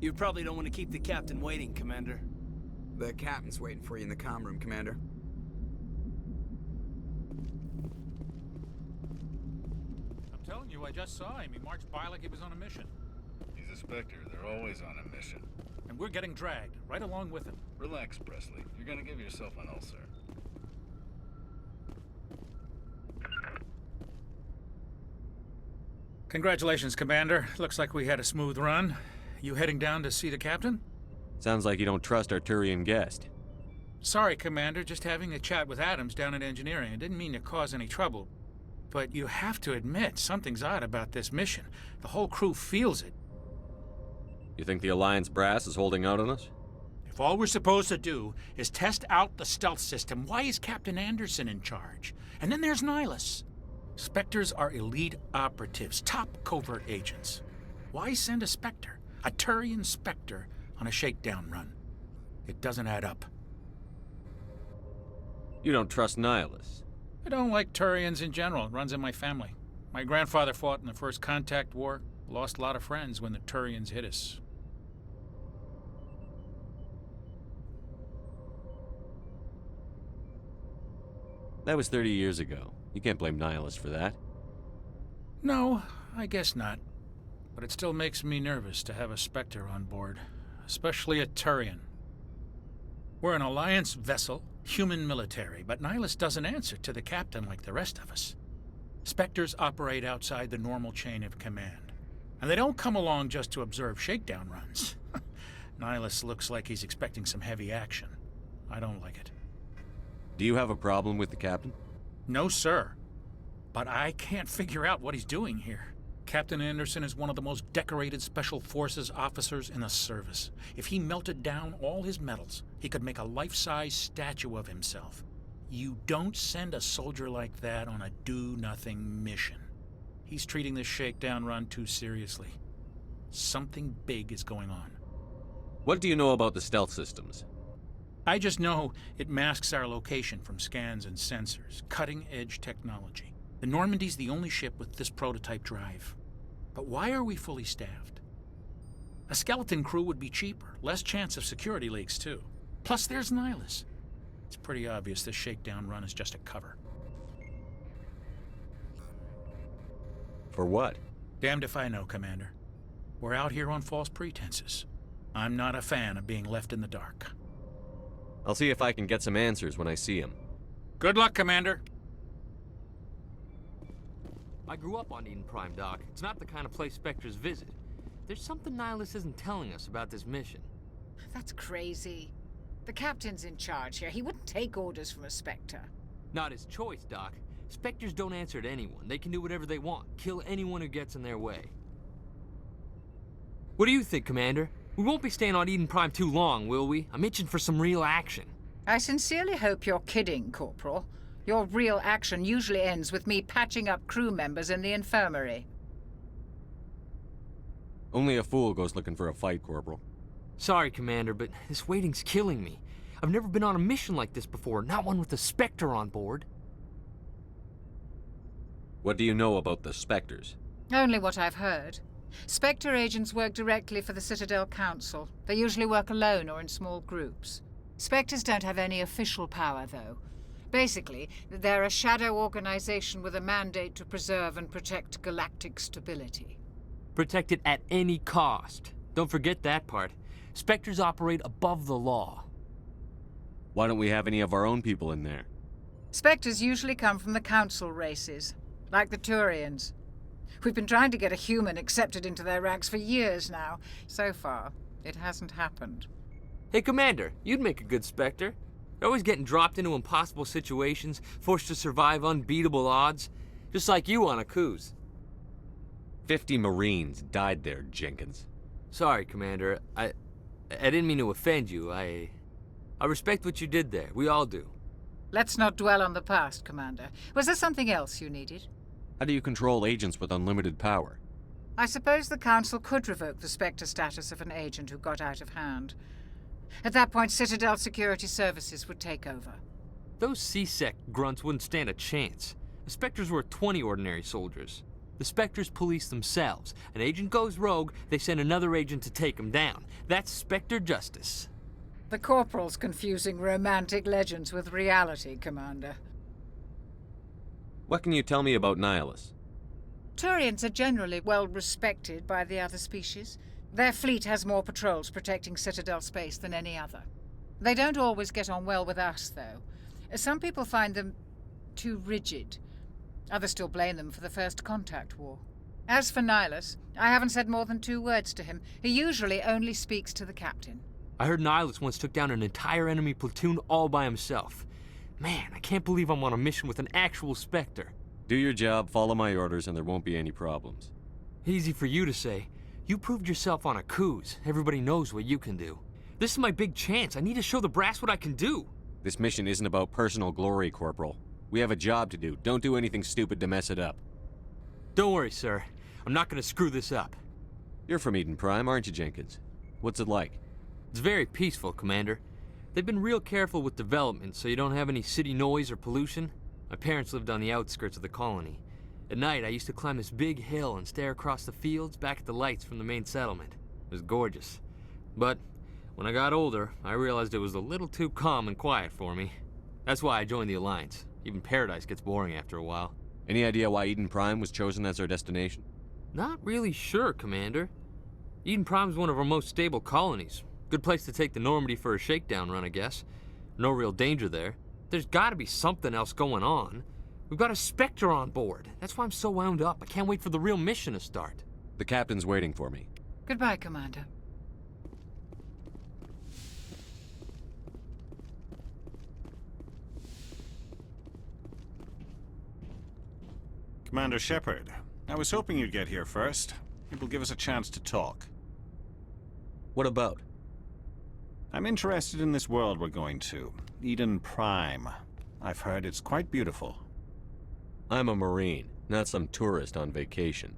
You probably don't want to keep the captain waiting, Commander. The captain's waiting for you in the comm room, Commander. I'm telling you, I just saw him. He marched by like he was on a mission. He's a Spectre. They're always on a mission. And we're getting dragged, right along with him. Relax, Presley. You're gonna give yourself an ulcer. Congratulations, Commander. Looks like we had a smooth run. You heading down to see the captain? Sounds like you don't trust our Turian guest. Sorry, Commander. Just having a chat with Adams down at engineering. I didn't mean to cause any trouble. But you have to admit, something's odd about this mission. The whole crew feels it. You think the Alliance brass is holding out on us? If all we're supposed to do is test out the stealth system, why is Captain Anderson in charge? And then there's Nihilus. Spectres are elite operatives, top covert agents. Why send a Spectre, a Turian Spectre, on a shakedown run? It doesn't add up. You don't trust Nihilus? I don't like Turians in general. It runs in my family. My grandfather fought in the First Contact War. Lost a lot of friends when the Turians hit us. That was 30 years ago. You can't blame Nihilus for that. No, I guess not. But it still makes me nervous to have a Spectre on board. Especially a Turian. We're an Alliance vessel, human military, but Nihilus doesn't answer to the captain like the rest of us. Spectres operate outside the normal chain of command. And they don't come along just to observe shakedown runs. Nihilus looks like he's expecting some heavy action. I don't like it. Do you have a problem with the captain? No, sir. But I can't figure out what he's doing here. Captain Anderson is one of the most decorated Special Forces officers in the service. If he melted down all his medals, he could make a life-size statue of himself. You don't send a soldier like that on a do-nothing mission. He's treating this shakedown run too seriously. Something big is going on. What do you know about the stealth systems? I just know it masks our location from scans and sensors. Cutting-edge technology. The Normandy's the only ship with this prototype drive. But why are we fully staffed? A skeleton crew would be cheaper, less chance of security leaks too. Plus there's Nihilus. It's pretty obvious this shakedown run is just a cover. For what? Damned if I know, Commander. We're out here on false pretenses. I'm not a fan of being left in the dark. I'll see if I can get some answers when I see him. Good luck, Commander. I grew up on Eden Prime, Doc. It's not the kind of place Spectres visit. There's something Nihilus isn't telling us about this mission. That's crazy. The captain's in charge here. He wouldn't take orders from a Spectre. Not his choice, Doc. Spectres don't answer to anyone. They can do whatever they want, kill anyone who gets in their way. What do you think, Commander? We won't be staying on Eden Prime too long, will we? I'm itching for some real action. I sincerely hope you're kidding, Corporal. Your real action usually ends with me patching up crew members in the infirmary. Only a fool goes looking for a fight, Corporal. Sorry, Commander, but this waiting's killing me. I've never been on a mission like this before, not one with a Spectre on board. What do you know about the Spectres? Only what I've heard. Spectre agents work directly for the Citadel Council. They usually work alone or in small groups. Spectres don't have any official power, though. Basically, they're a shadow organization with a mandate to preserve and protect galactic stability. Protect it at any cost. Don't forget that part. Spectres operate above the law. Why don't we have any of our own people in there? Spectres usually come from the Council races, like the Turians. We've been trying to get a human accepted into their ranks for years now. So far, it hasn't happened. Hey, Commander, you'd make a good Spectre. You're always getting dropped into impossible situations, forced to survive unbeatable odds, just like you on Akuz. 50 Marines died there, Jenkins. Sorry, Commander. I didn't mean to offend you. I respect what you did there. We all do. Let's not dwell on the past, Commander. Was there something else you needed? How do you control agents with unlimited power? I suppose the Council could revoke the Spectre status of an agent who got out of hand. At that point, Citadel Security Services would take over. Those C-Sec grunts wouldn't stand a chance. The Spectres were 20 ordinary soldiers. The Spectres police themselves. An agent goes rogue, they send another agent to take him down. That's Spectre justice. The Corporal's confusing romantic legends with reality, Commander. What can you tell me about Nihilus? Turians are generally well respected by the other species. Their fleet has more patrols protecting Citadel space than any other. They don't always get on well with us, though. Some people find them too rigid. Others still blame them for the First Contact War. As for Nihilus, I haven't said more than 2 words to him. He usually only speaks to the captain. I heard Nihilus once took down an entire enemy platoon all by himself. Man, I can't believe I'm on a mission with an actual Spectre. Do your job, follow my orders, and there won't be any problems. Easy for you to say. You proved yourself on Akuz. Everybody knows what you can do. This is my big chance. I need to show the brass what I can do. This mission isn't about personal glory, Corporal. We have a job to do. Don't do anything stupid to mess it up. Don't worry, sir. I'm not gonna screw this up. You're from Eden Prime, aren't you, Jenkins? What's it like? It's very peaceful, Commander. They've been real careful with development, so you don't have any city noise or pollution. My parents lived on the outskirts of the colony. At night, I used to climb this big hill and stare across the fields back at the lights from the main settlement. It was gorgeous. But when I got older, I realized it was a little too calm and quiet for me. That's why I joined the Alliance. Even Paradise gets boring after a while. Any idea why Eden Prime was chosen as our destination? Not really sure, Commander. Eden Prime's one of our most stable colonies. Good place to take the Normandy for a shakedown run, I guess. No real danger there. There's gotta be something else going on. We've got a Spectre on board. That's why I'm so wound up. I can't wait for the real mission to start. The captain's waiting for me. Goodbye, Commander. Commander Shepard, I was hoping you'd get here first. It will give us a chance to talk. What about? I'm interested in this world we're going to, Eden Prime. I've heard it's quite beautiful. I'm a Marine, not some tourist on vacation.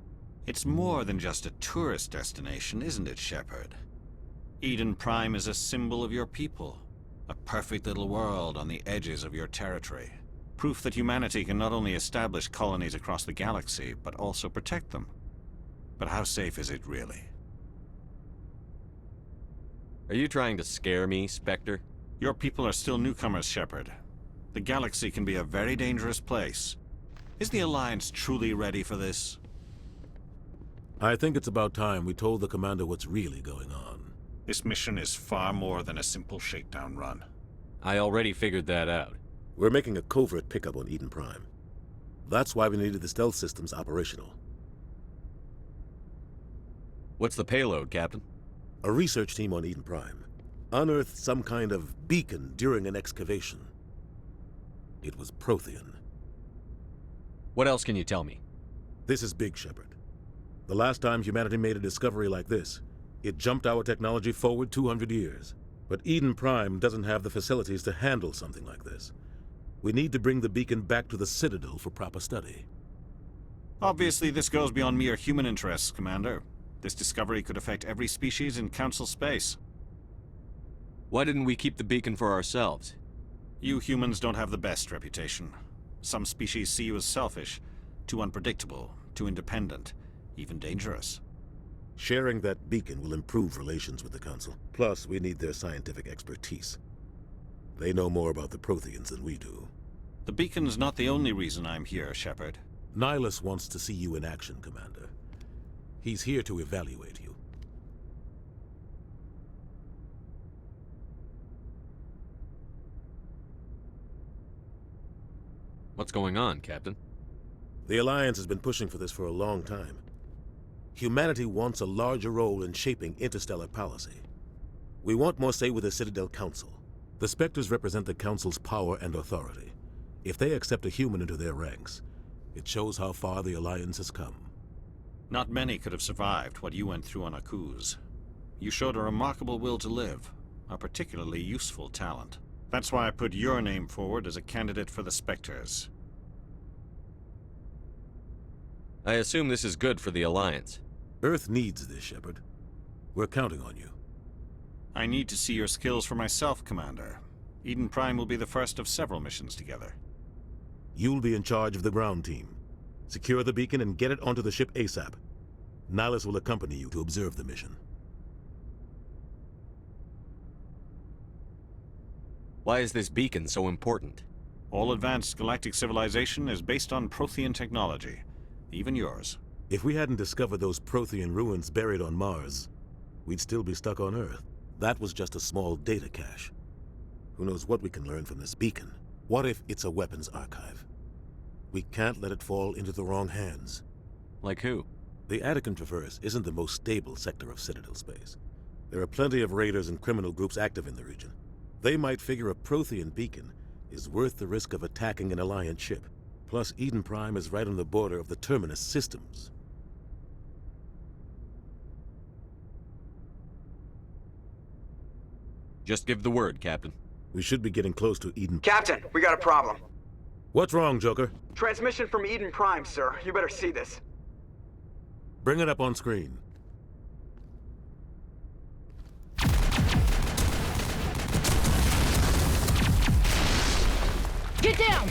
It's more than just a tourist destination, isn't it, Shepard? Eden Prime is a symbol of your people. A perfect little world on the edges of your territory. Proof that humanity can not only establish colonies across the galaxy, but also protect them. But how safe is it really? Are you trying to scare me, Spectre? Your people are still newcomers, Shepard. The galaxy can be a very dangerous place. Is the Alliance truly ready for this? I think it's about time we told the Commander what's really going on. This mission is far more than a simple shakedown run. I already figured that out. We're making a covert pickup on Eden Prime. That's why we needed the stealth systems operational. What's the payload, Captain? A research team on Eden Prime unearthed some kind of beacon during an excavation. It was Prothean. What else can you tell me? This is big, Shepard. The last time humanity made a discovery like this, it jumped our technology forward 200 years. But Eden Prime doesn't have the facilities to handle something like this. We need to bring the beacon back to the Citadel for proper study. Obviously, this goes beyond mere human interests, Commander. This discovery could affect every species in Council space. Why didn't we keep the beacon for ourselves? You humans don't have the best reputation. Some species see you as selfish, too unpredictable, too independent, even dangerous. Sharing that beacon will improve relations with the Council. Plus, we need their scientific expertise. They know more about the Protheans than we do. The beacon's not the only reason I'm here, Shepard. Nihilus wants to see you in action, Commander. He's here to evaluate you. What's going on, Captain? The Alliance has been pushing for this for a long time. Humanity wants a larger role in shaping interstellar policy. We want more say with the Citadel Council. The Spectres represent the Council's power and authority. If they accept a human into their ranks, it shows how far the Alliance has come. Not many could have survived what you went through on Akuz. You showed a remarkable will to live, a particularly useful talent. That's why I put your name forward as a candidate for the Spectres. I assume this is good for the Alliance. Earth needs this, Shepard. We're counting on you. I need to see your skills for myself, Commander. Eden Prime will be the first of several missions together. You'll be in charge of the ground team. Secure the beacon and get it onto the ship ASAP. Nihilus will accompany you to observe the mission. Why is this beacon so important? All advanced galactic civilization is based on Prothean technology. Even yours. If we hadn't discovered those Prothean ruins buried on Mars, we'd still be stuck on Earth. That was just a small data cache. Who knows what we can learn from this beacon? What if it's a weapons archive? We can't let it fall into the wrong hands. Like who? The Attican Traverse isn't the most stable sector of Citadel space. There are plenty of raiders and criminal groups active in the region. They might figure a Prothean beacon is worth the risk of attacking an Alliance ship. Plus, Eden Prime is right on the border of the Terminus systems. Just give the word, Captain. We should be getting close to Eden. Captain, we got a problem. What's wrong, Joker? Transmission from Eden Prime, sir. You better see this. Bring it up on screen. Get down!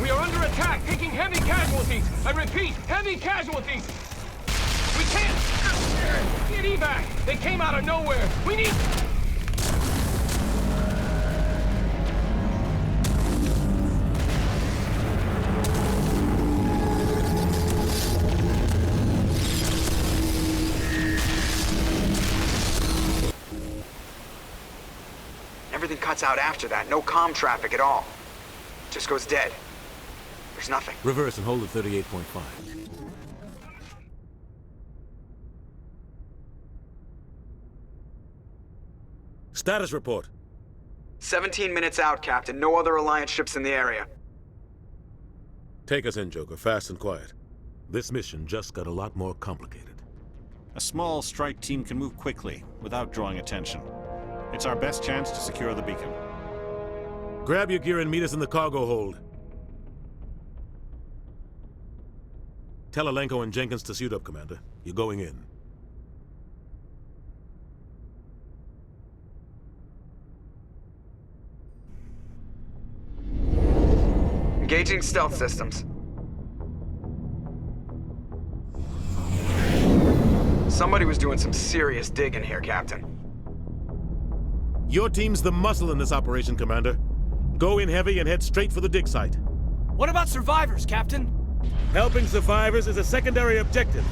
We are under attack, taking heavy casualties. I repeat, heavy casualties. We can't get evac. They came out of nowhere. We need... Everything cuts out after that. No comm traffic at all. Just goes dead. There's nothing. Reverse and hold at 38.5. Status report. 17 minutes out, Captain. No other Alliance ships in the area. Take us in, Joker, fast and quiet. This mission just got a lot more complicated. A small strike team can move quickly, without drawing attention. It's our best chance to secure the beacon. Grab your gear and meet us in the cargo hold. Tell Alenko and Jenkins to suit up, Commander. You're going in. Engaging stealth systems. Somebody was doing some serious digging here, Captain. Your team's the muscle in this operation, Commander. Go in heavy and head straight for the dig site. What about survivors, Captain? Helping survivors is a secondary objective.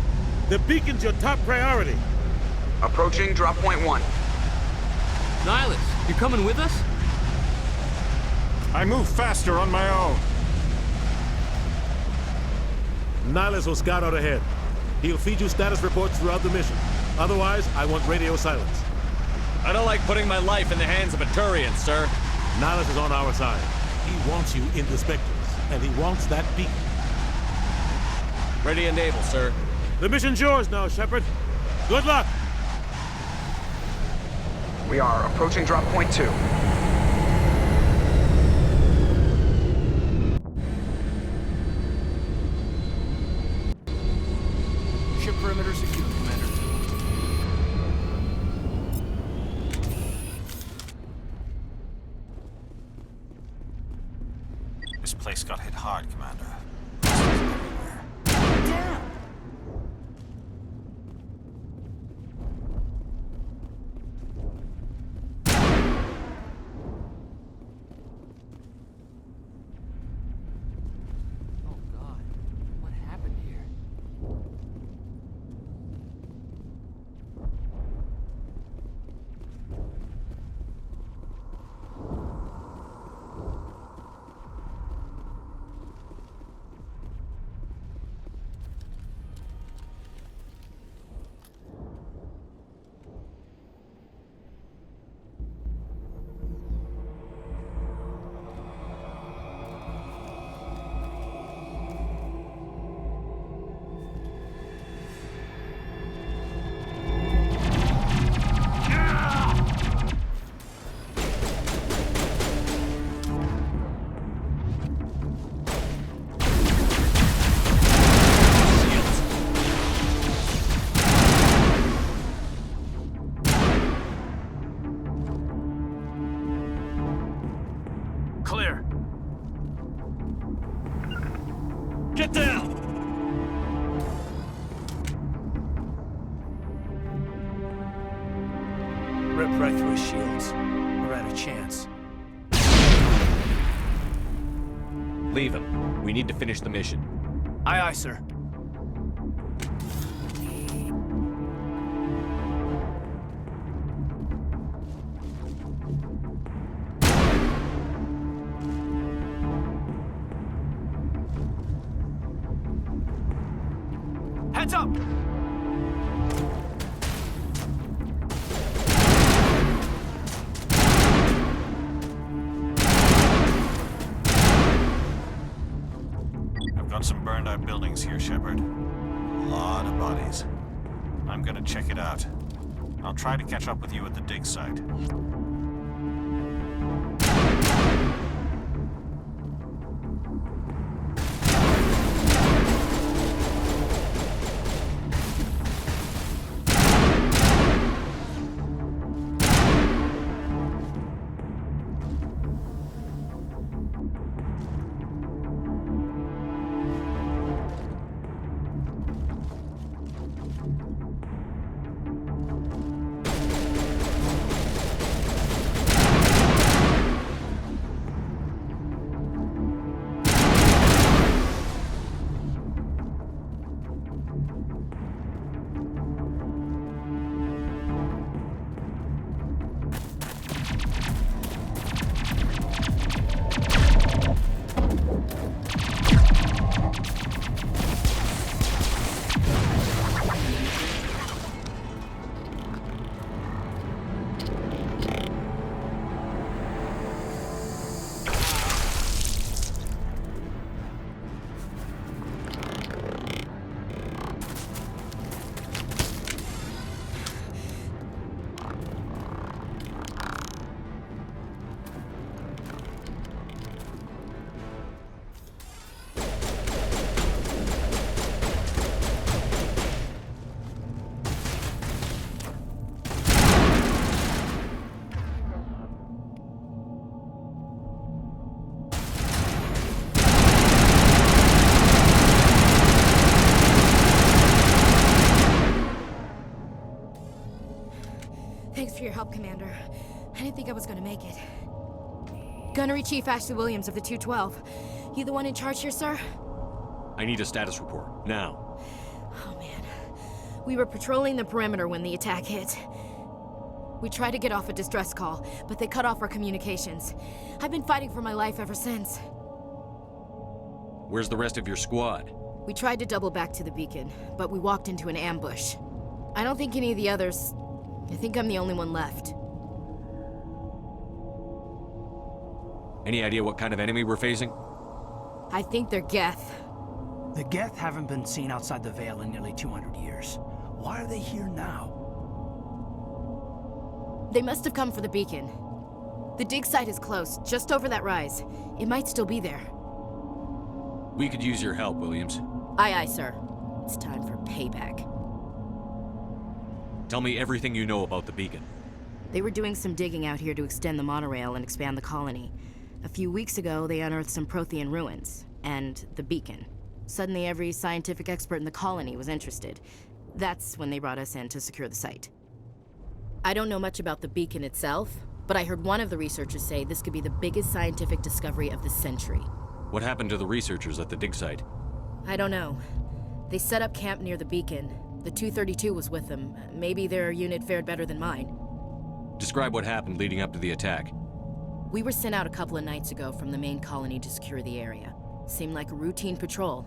The beacon's your top priority. Approaching drop point 1. Nihilus, you coming with us? I move faster on my own. Nihilus will scout out ahead. He'll feed you status reports throughout the mission. Otherwise, I want radio silence. I don't like putting my life in the hands of a Turian, sir. Nihilus is on our side. He wants you in the Spectres, and he wants that beacon. Ready and able, sir. The mission's yours now, Shepard. Good luck! We are approaching drop point 2. Ship perimeter secure, Commander. This place got hit hard, Commander. Oh God, what happened here? Get down! Rip right through his shields. We're out of chance. Leave him. We need to finish the mission. Aye, aye, sir. Heads up! I've got some burned out buildings here, Shepard. A lot of bodies. I'm gonna check it out. I'll try to catch up with you at the dig site. Thanks for your help, Commander. I didn't think I was gonna make it. Gunnery Chief Ashley Williams of the 212. You the one in charge here, sir? I need a status report, now. Oh, man. We were patrolling the perimeter when the attack hit. We tried to get off a distress call, but they cut off our communications. I've been fighting for my life ever since. Where's the rest of your squad? We tried to double back to the beacon, but we walked into an ambush. I don't think any of the others... I think I'm the only one left. Any idea what kind of enemy we're facing? I think they're Geth. The Geth haven't been seen outside the Veil in nearly 200 years. Why are they here now? They must have come for the beacon. The dig site is close, just over that rise. It might still be there. We could use your help, Williams. Aye, aye, sir. It's time for payback. Tell me everything you know about the beacon. They were doing some digging out here to extend the monorail and expand the colony. A few weeks ago, they unearthed some Prothean ruins, and the beacon. Suddenly, every scientific expert in the colony was interested. That's when they brought us in to secure the site. I don't know much about the beacon itself, but I heard one of the researchers say this could be the biggest scientific discovery of the century. What happened to the researchers at the dig site? I don't know. They set up camp near the beacon. The 232 was with them. Maybe their unit fared better than mine. Describe what happened leading up to the attack. We were sent out a couple of nights ago from the main colony to secure the area. Seemed like a routine patrol,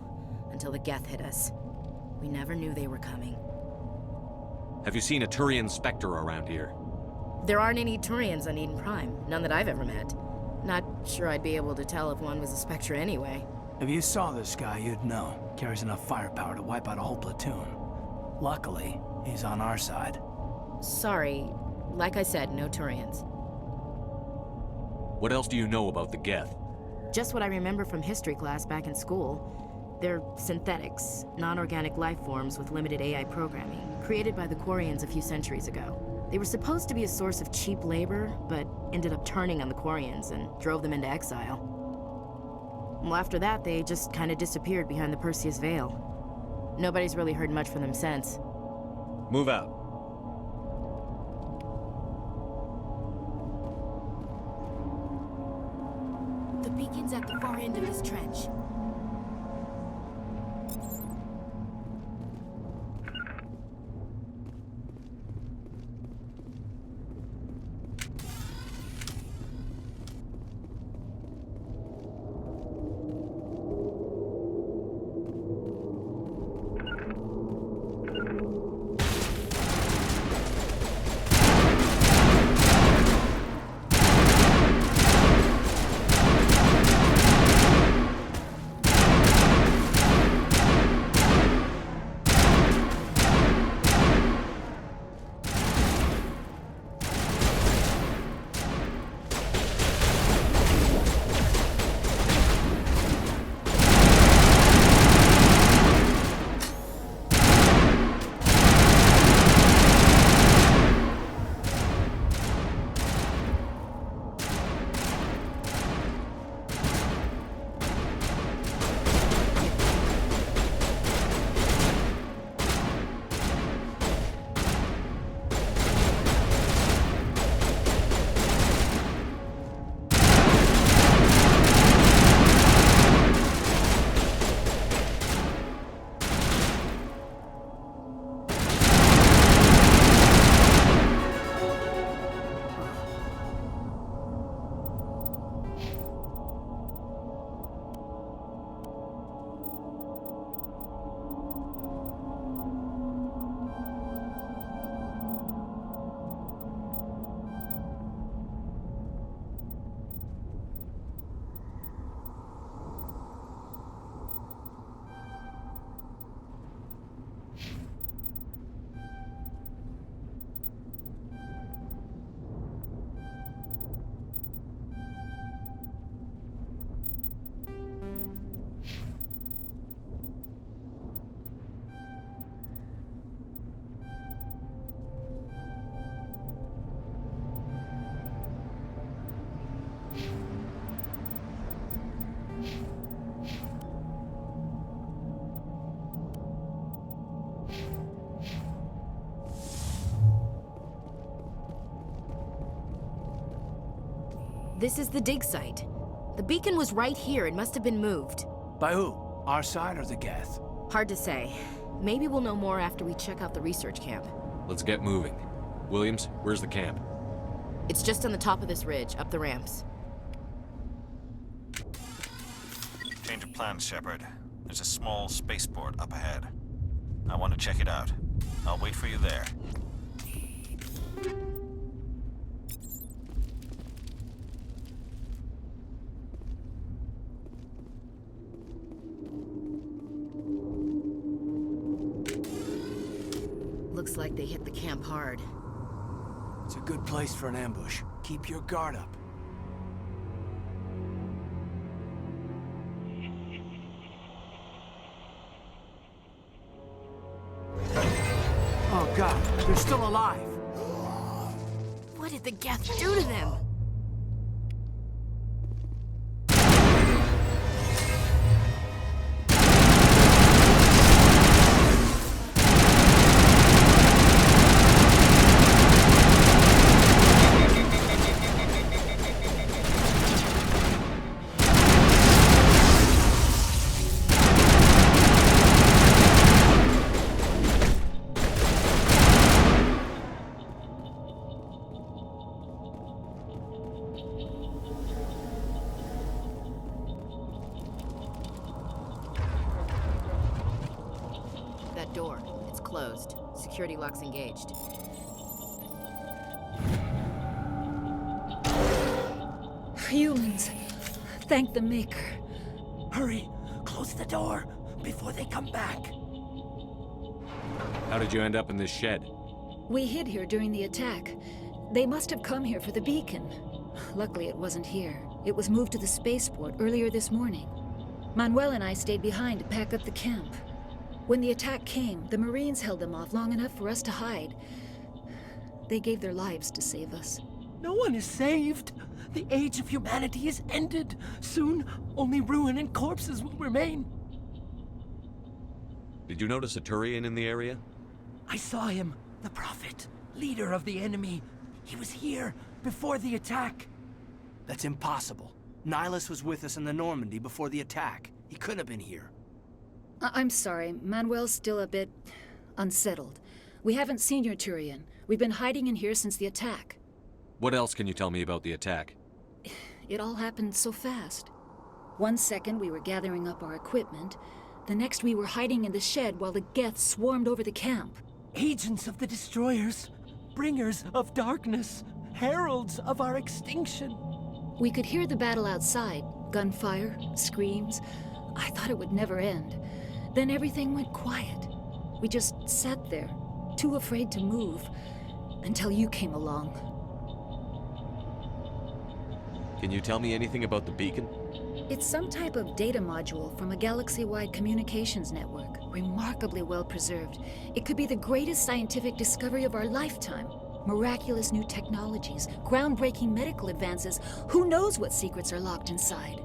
until the Geth hit us. We never knew they were coming. Have you seen a Turian Spectre around here? There aren't any Turians on Eden Prime. None that I've ever met. Not sure I'd be able to tell if one was a Spectre anyway. If you saw this guy, you'd know. Carries enough firepower to wipe out a whole platoon. Luckily, he's on our side. Sorry. Like I said, no Turians. What else do you know about the Geth? Just what I remember from history class back in school. They're synthetics, non-organic life forms with limited AI programming, created by the Quarians a few centuries ago. They were supposed to be a source of cheap labor, but ended up turning on the Quarians and drove them into exile. Well, after that, they just kind of disappeared behind the Perseus Veil. Nobody's really heard much from them since. Move out. The beacon's at the far end of this trench. This is the dig site. The beacon was right here. It must have been moved. By who? Our side or the Geth? Hard to say. Maybe we'll know more after we check out the research camp. Let's get moving. Williams, where's the camp? It's just on the top of this ridge, up the ramps. Change of plans, Shepard. There's a small spaceport up ahead. I want to check it out. I'll wait for you there. Looks like they hit the camp hard. It's a good place for an ambush. Keep your guard up. Oh God, they're still alive. What did the Geth do to them? That door, it's closed. Security lock's engaged. Humans. Thank the Maker. Hurry! Close the door before they come back. How did you end up in this shed? We hid here during the attack. They must have come here for the beacon. Luckily, it wasn't here. It was moved to the spaceport earlier this morning. Manuel and I stayed behind to pack up the camp. When the attack came, the Marines held them off long enough for us to hide. They gave their lives to save us. No one is saved. The age of humanity is ended. Soon, only ruin and corpses will remain. Did you notice a Turian in the area? I saw him, the Prophet, leader of the enemy. He was here before the attack. That's impossible. Nihilus was with us in the Normandy before the attack. He couldn't have been here. I'm sorry. Manuel's still a bit unsettled. We haven't seen your Turian. We've been hiding in here since the attack. What else can you tell me about the attack? It all happened so fast. 1 second we were gathering up our equipment. The next we were hiding in the shed while the Geth swarmed over the camp. Agents of the Destroyers, bringers of darkness, heralds of our extinction. We could hear the battle outside. Gunfire, screams. I thought it would never end. Then everything went quiet. We just sat there, too afraid to move, until you came along. Can you tell me anything about the beacon? It's some type of data module from a galaxy-wide communications network, remarkably well preserved. It could be the greatest scientific discovery of our lifetime. Miraculous new technologies, groundbreaking medical advances. Who knows what secrets are locked inside?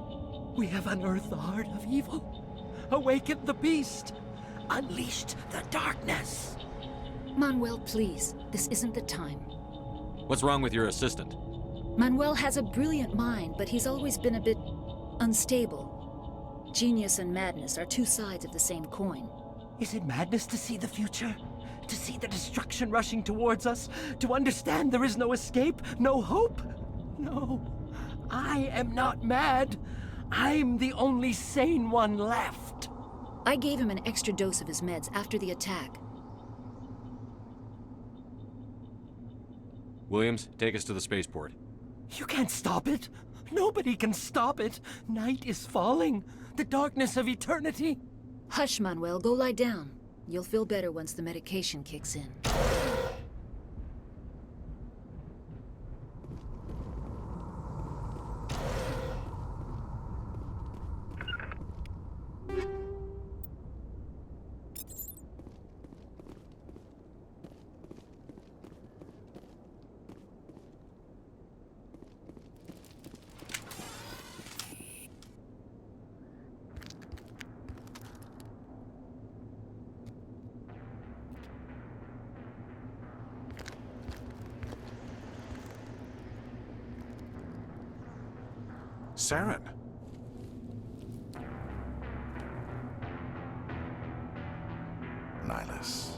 We have unearthed the heart of evil, awakened the beast, unleashed the darkness. Manuel, please, this isn't the time. What's wrong with your assistant? Manuel has a brilliant mind, but he's always been a bit unstable. Genius and madness are two sides of the same coin. Is it madness to see the future? To see the destruction rushing towards us? To understand there is no escape, no hope? No, I am not mad. I'm the only sane one left. I gave him an extra dose of his meds after the attack. Williams, take us to the spaceport. You can't stop it. Nobody can stop it. Night is falling. The darkness of eternity. Hush, Manuel. Go lie down. You'll feel better once the medication kicks in. Saren. Nihilus.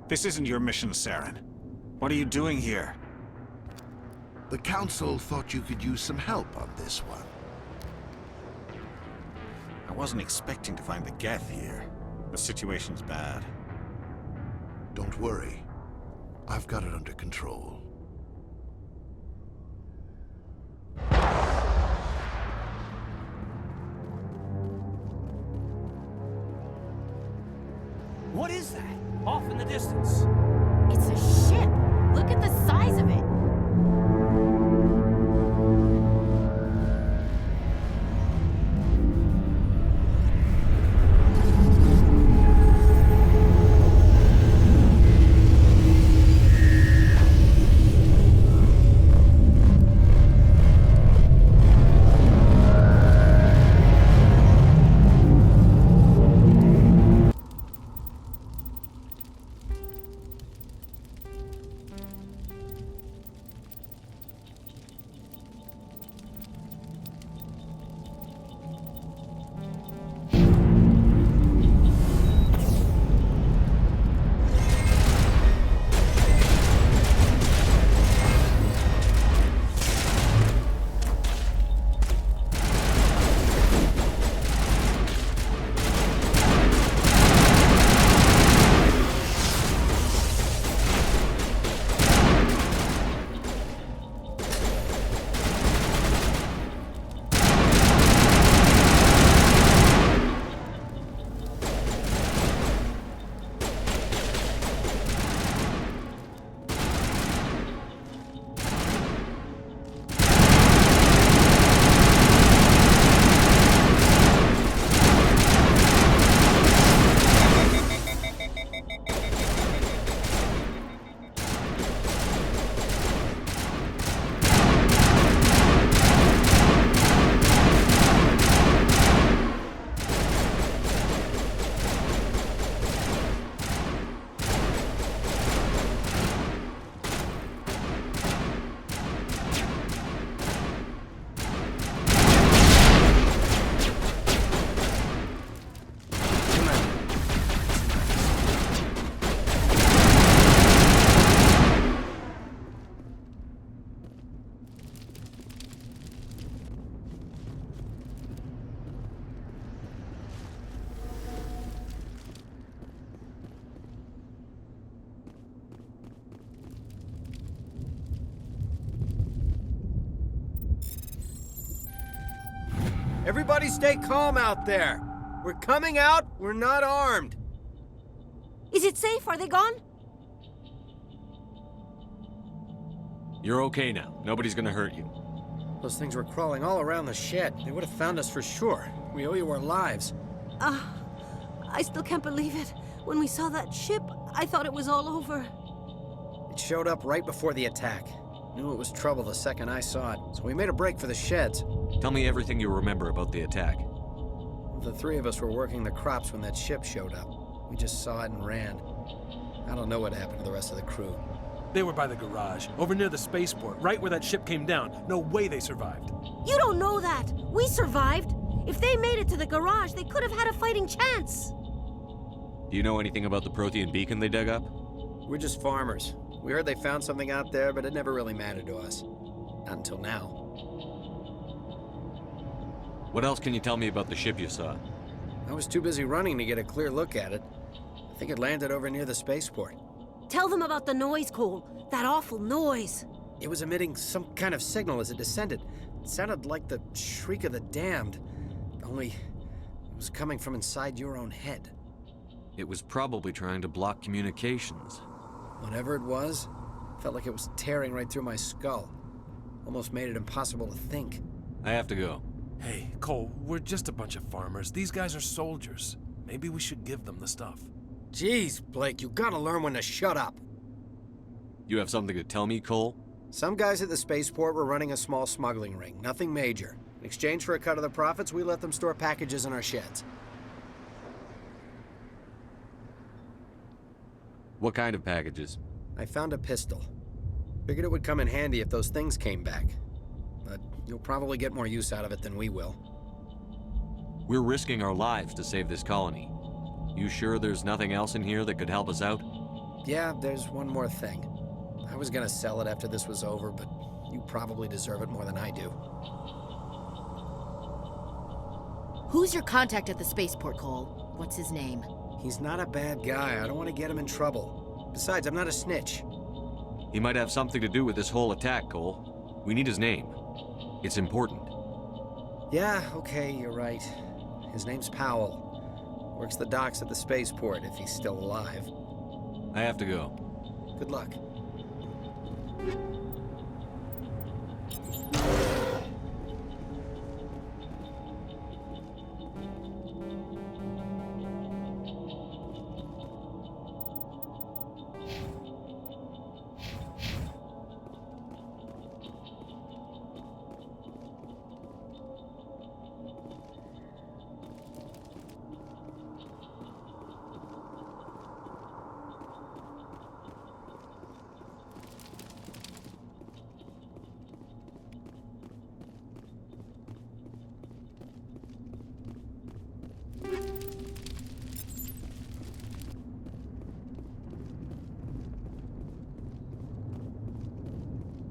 This isn't your mission, Saren. What are you doing here? The Council thought you could use some help on this one. I wasn't expecting to find the Geth here. The situation's bad. Don't worry. I've got it under control. What is that? Off in the distance. It's a ship. Look at the size of it. Everybody stay calm out there. We're coming out, we're not armed. Is it safe? Are they gone? You're okay now. Nobody's gonna hurt you. Those things were crawling all around the shed. They would have found us for sure. We owe you our lives. I still can't believe it. When we saw that ship, I thought it was all over. It showed up right before the attack. Knew it was trouble the second I saw it, so we made a break for the sheds. Tell me everything you remember about the attack. The three of us were working the crops when that ship showed up. We just saw it and ran. I don't know what happened to the rest of the crew. They were by the garage, over near the spaceport, right where that ship came down. No way they survived. You don't know that. We survived. If they made it to the garage, they could have had a fighting chance. Do you know anything about the Prothean beacon they dug up? We're just farmers. We heard they found something out there, but it never really mattered to us. Not until now. What else can you tell me about the ship you saw? I was too busy running to get a clear look at it. I think it landed over near the spaceport. Tell them about the noise, Cole. That awful noise. It was emitting some kind of signal as it descended. It sounded like the shriek of the damned. Only it was coming from inside your own head. It was probably trying to block communications. Whatever it was, felt like it was tearing right through my skull. Almost made it impossible to think. I have to go. Hey, Cole, we're just a bunch of farmers. These guys are soldiers. Maybe we should give them the stuff. Jeez, Blake, you gotta learn when to shut up. You have something to tell me, Cole? Some guys at the spaceport were running a small smuggling ring, nothing major. In exchange for a cut of the profits, we let them store packages in our sheds. What kind of packages? I found a pistol. Figured it would come in handy if those things came back. But you'll probably get more use out of it than we will. We're risking our lives to save this colony. You sure there's nothing else in here that could help us out? Yeah, there's one more thing. I was gonna sell it after this was over, but you probably deserve it more than I do. Who's your contact at the spaceport, Cole? What's his name? He's not a bad guy. I don't want to get him in trouble. Besides, I'm not a snitch. He might have something to do with this whole attack, Cole. We need his name. It's important. Yeah, okay, you're right. His name's Powell. Works the docks at the spaceport, if he's still alive. I have to go. Good luck.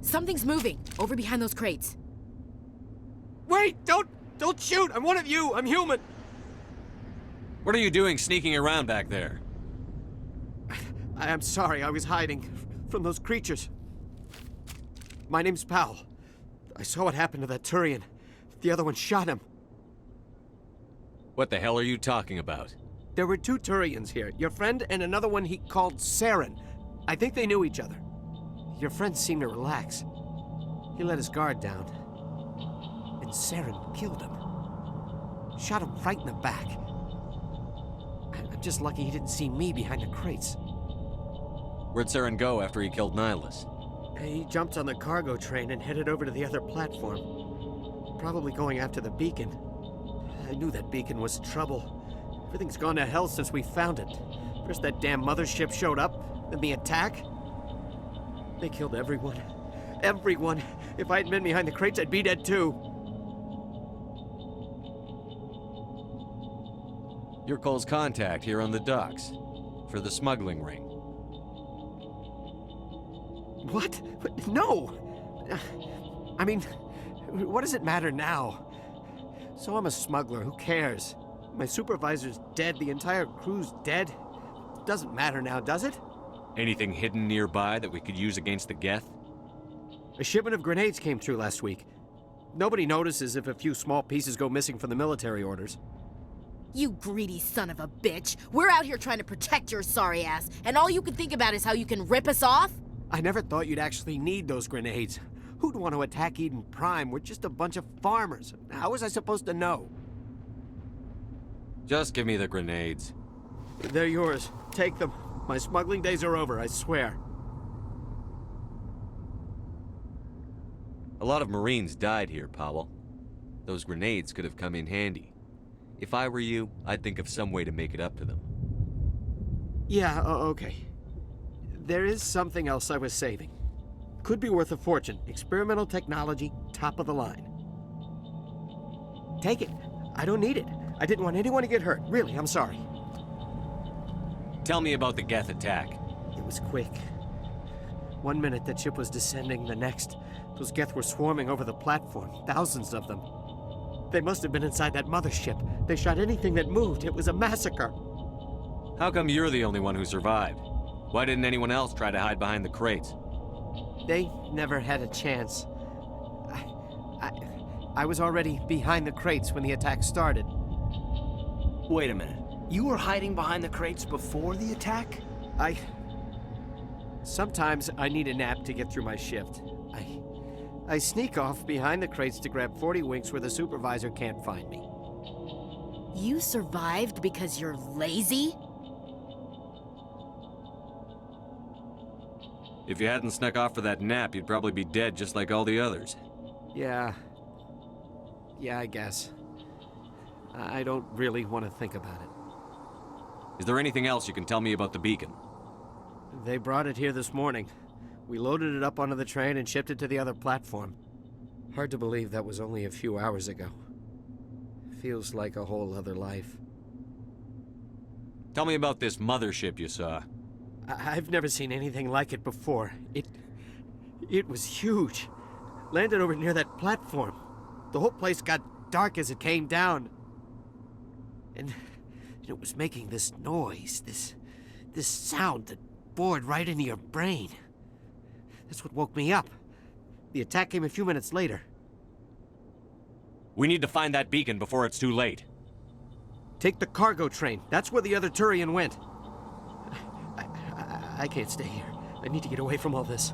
Something's moving, over behind those crates. Wait! Don't shoot! I'm one of you! I'm human! What are you doing sneaking around back there? I'm sorry, I was hiding from those creatures. My name's Powell. I saw what happened to that Turian. The other one shot him. What the hell are you talking about? There were two Turians here. Your friend and another one he called Saren. I think they knew each other. Your friend seemed to relax. He let his guard down. And Saren killed him. Shot him right in the back. I'm just lucky he didn't see me behind the crates. Where'd Saren go after he killed Nihilus? He jumped on the cargo train and headed over to the other platform. Probably going after the beacon. I knew that beacon was trouble. Everything's gone to hell since we found it. First that damn mothership showed up, then the attack. They killed everyone. Everyone! If I hadn't been behind the crates, I'd be dead too. You're Cole's contact here on the docks. For the smuggling ring. What? No! I mean, what does it matter now? So I'm a smuggler, who cares? My supervisor's dead, the entire crew's dead. Doesn't matter now, does it? Anything hidden nearby that we could use against the Geth? A shipment of grenades came through last week. Nobody notices if a few small pieces go missing from the military orders. You greedy son of a bitch. We're out here trying to protect your sorry ass, and all you can think about is how you can rip us off? I never thought you'd actually need those grenades. Who'd want to attack Eden Prime? We're just a bunch of farmers. How was I supposed to know? Just give me the grenades. They're yours. Take them. My smuggling days are over, I swear. A lot of Marines died here, Powell. Those grenades could have come in handy. If I were you, I'd think of some way to make it up to them. Yeah, okay. There is something else I was saving. Could be worth a fortune. Experimental technology, top of the line. Take it. I don't need it. I didn't want anyone to get hurt. Really, I'm sorry. Tell me about the Geth attack. It was quick. 1 minute that ship was descending, the next, those Geth were swarming over the platform. Thousands of them. They must have been inside that mothership. They shot anything that moved. It was a massacre. How come you're the only one who survived? Why didn't anyone else try to hide behind the crates? They never had a chance. I was already behind the crates when the attack started. Wait a minute. You were hiding behind the crates before the attack? Sometimes I need a nap to get through my shift. I sneak off behind the crates to grab 40 winks where the supervisor can't find me. You survived because you're lazy? If you hadn't snuck off for that nap, you'd probably be dead just like all the others. Yeah, I guess. I don't really want to think about it. Is there anything else you can tell me about the beacon? They brought it here this morning. We loaded it up onto the train and shipped it to the other platform. Hard to believe that was only a few hours ago. Feels like a whole other life. Tell me about this mothership you saw. I've never seen anything like it before. It was huge. Landed over near that platform. The whole place got dark as it came down. And it was making this noise, this sound that bored right into your brain. That's what woke me up. The attack came a few minutes later. We need to find that beacon before it's too late. Take the cargo train. That's where the other Turian went. I can't stay here. I need to get away from all this.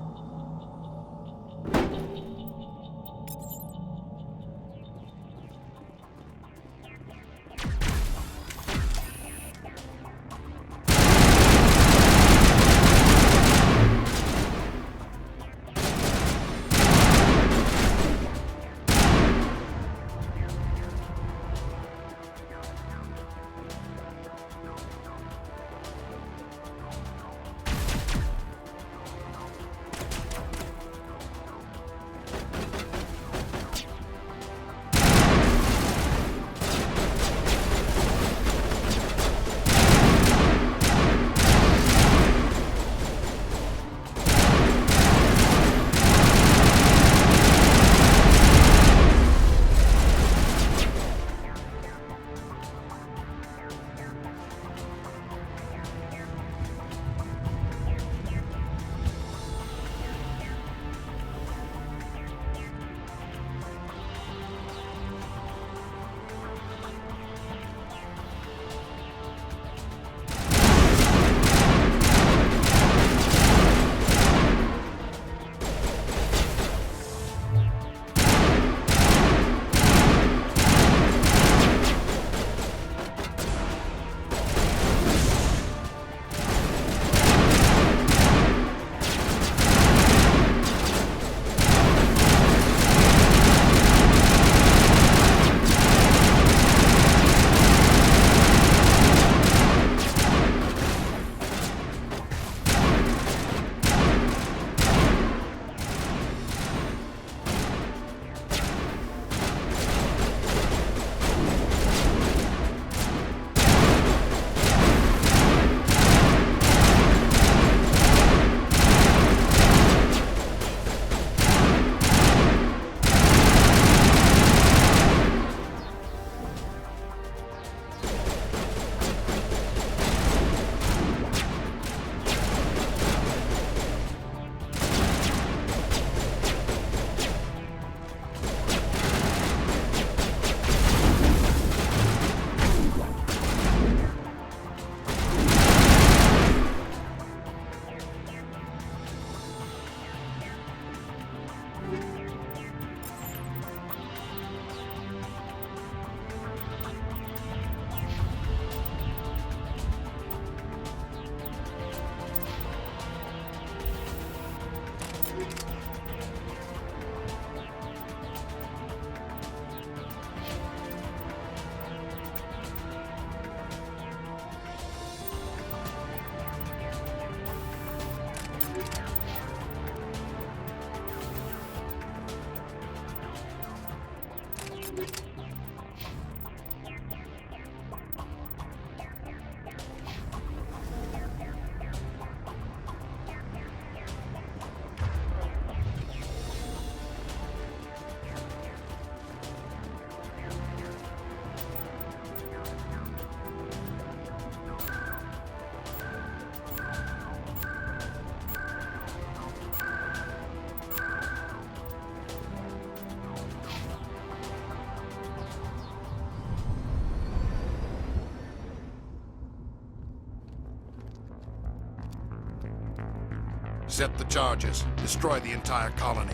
Set the charges. Destroy the entire colony.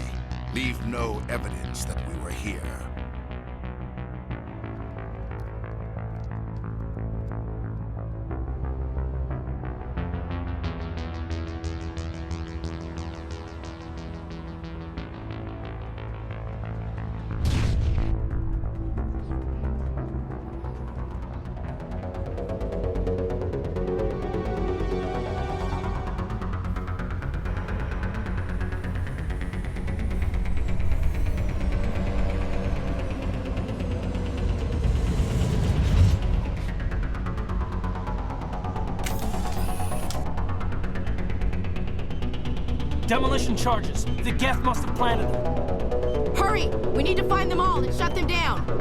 Leave no evidence that we were here. Demolition charges. The Geth must have planted them. Hurry! We need to find them all and shut them down!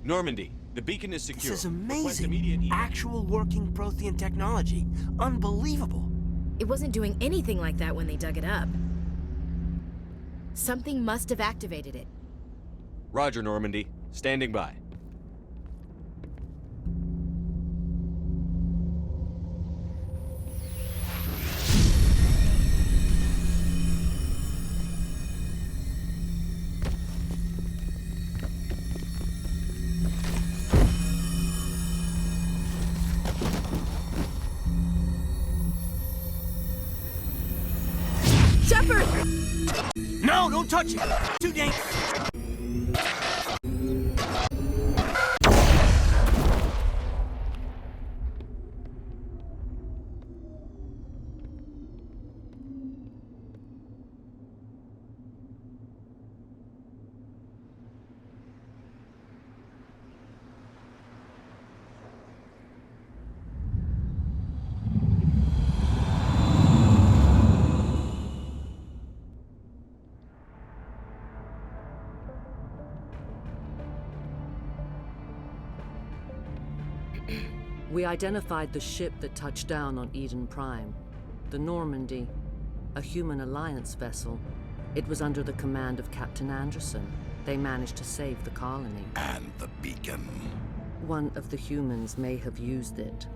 Normandy, the beacon is secure. This is Request amazing. immediate Actual working Prothean technology. Unbelievable. It wasn't doing anything like that when they dug it up. Something must have activated it. Roger, Normandy. Standing by. Shepard! No, don't touch it! Too dangerous! We identified the ship that touched down on Eden Prime. The Normandy, a human alliance vessel. It was under the command of Captain Anderson. They managed to save the colony. And the beacon. One of the humans may have used it.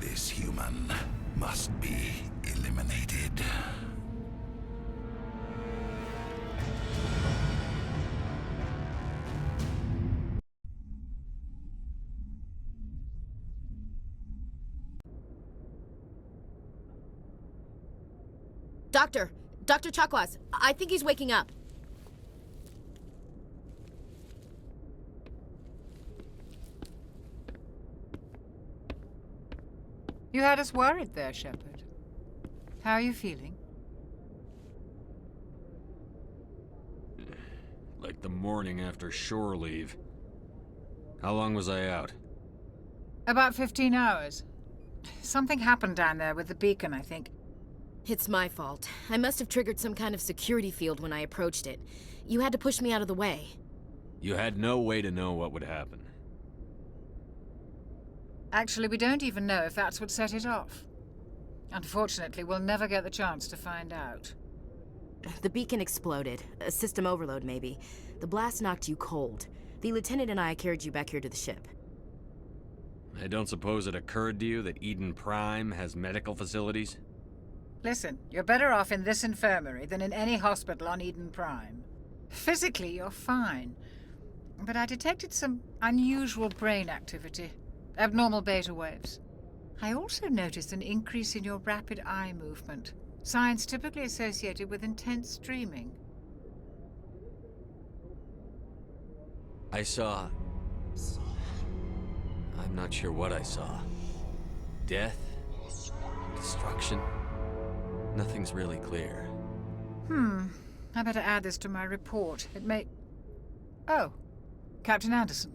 This human must be eliminated. Dr. Chakwas, I think he's waking up. You had us worried there, Shepard. How are you feeling? Like the morning after shore leave. How long was I out? About 15 hours. Something happened down there with the beacon, I think. It's my fault. I must have triggered some kind of security field when I approached it. You had to push me out of the way. You had no way to know what would happen. Actually, we don't even know if that's what set it off. Unfortunately, we'll never get the chance to find out. The beacon exploded. A system overload, maybe. The blast knocked you cold. The lieutenant and I carried you back here to the ship. I don't suppose it occurred to you that Eden Prime has medical facilities? Listen, you're better off in this infirmary than in any hospital on Eden Prime. Physically, you're fine. But I detected some unusual brain activity. Abnormal beta waves. I also noticed an increase in your rapid eye movement. Signs typically associated with intense dreaming. I saw... I'm not sure what I saw. Death? Destruction? Nothing's really clear. I better add this to my report. It may... Oh, Captain Anderson.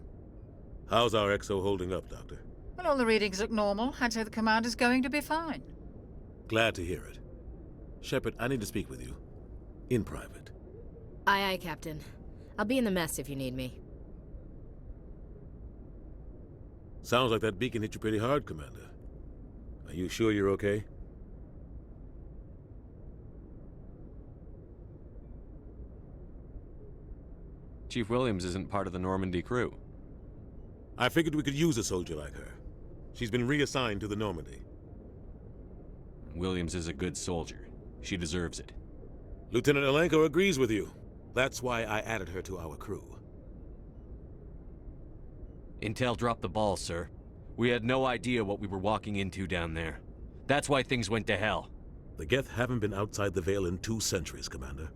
How's our XO holding up, Doctor? Well, all the readings look normal. I'd say the commander's going to be fine. Glad to hear it. Shepard, I need to speak with you. In private. Aye, aye, Captain. I'll be in the mess if you need me. Sounds like that beacon hit you pretty hard, Commander. Are you sure you're okay? Chief Williams isn't part of the Normandy crew. I figured we could use a soldier like her. She's been reassigned to the Normandy. Williams is a good soldier. She deserves it. Lieutenant Alenko agrees with you. That's why I added her to our crew. Intel dropped the ball, sir. We had no idea what we were walking into down there. That's why things went to hell. The Geth haven't been outside the Veil in 2 centuries, Commander.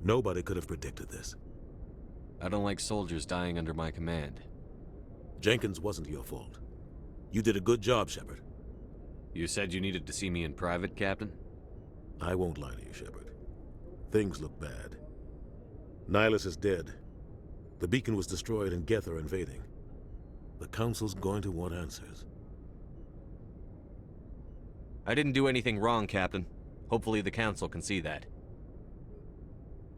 Nobody could have predicted this. I don't like soldiers dying under my command. Jenkins wasn't your fault. You did a good job, Shepard. You said you needed to see me in private, Captain? I won't lie to you, Shepard. Things look bad. Nihilus is dead. The beacon was destroyed and Geth are invading. The Council's going to want answers. I didn't do anything wrong, Captain. Hopefully the Council can see that.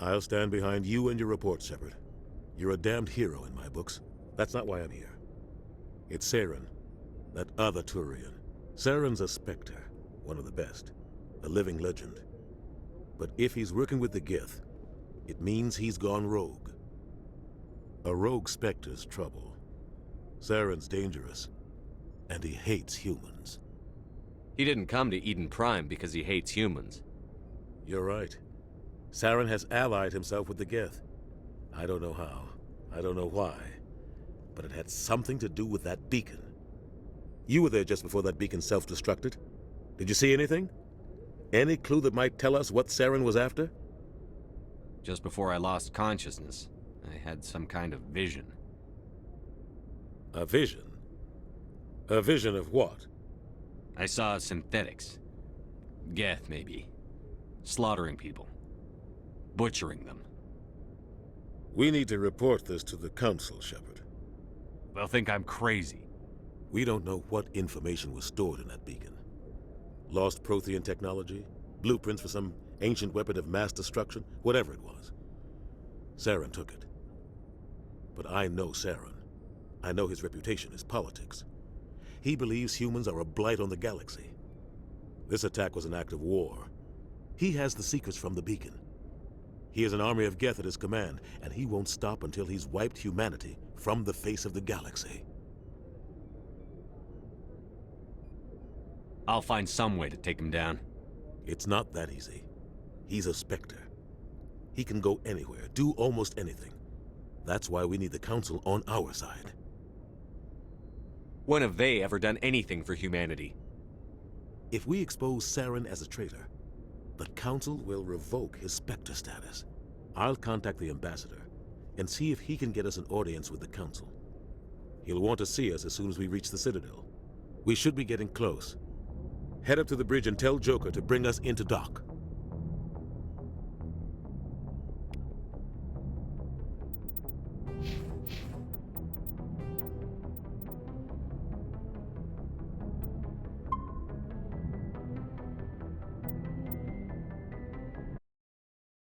I'll stand behind you and your report, Shepard. You're a damned hero in my books. That's not why I'm here. It's Saren, that other Turian. Saren's a Spectre, one of the best, a living legend. But if he's working with the Geth, it means he's gone rogue. A rogue Spectre's trouble. Saren's dangerous, and he hates humans. He didn't come to Eden Prime because he hates humans. You're right. Saren has allied himself with the Geth. I don't know how, I don't know why, but it had something to do with that beacon. You were there just before that beacon self-destructed. Did you see anything? Any clue that might tell us what Saren was after? Just before I lost consciousness, I had some kind of vision. A vision? A vision of what? I saw synthetics. Geth, maybe. Slaughtering people. Butchering them. We need to report this to the Council, Shepard. They'll think I'm crazy. We don't know what information was stored in that beacon. Lost Prothean technology? Blueprints for some ancient weapon of mass destruction? Whatever it was. Saren took it. But I know Saren. I know his reputation is politics. He believes humans are a blight on the galaxy. This attack was an act of war. He has the secrets from the beacon. He has an army of Geth at his command, and he won't stop until he's wiped humanity from the face of the galaxy. I'll find some way to take him down. It's not that easy. He's a Spectre. He can go anywhere, do almost anything. That's why we need the Council on our side. When have they ever done anything for humanity? If we expose Saren as a traitor, the Council will revoke his Spectre status. I'll contact the Ambassador and see if he can get us an audience with the Council. He'll want to see us as soon as we reach the Citadel. We should be getting close. Head up to the bridge and tell Joker to bring us into dock.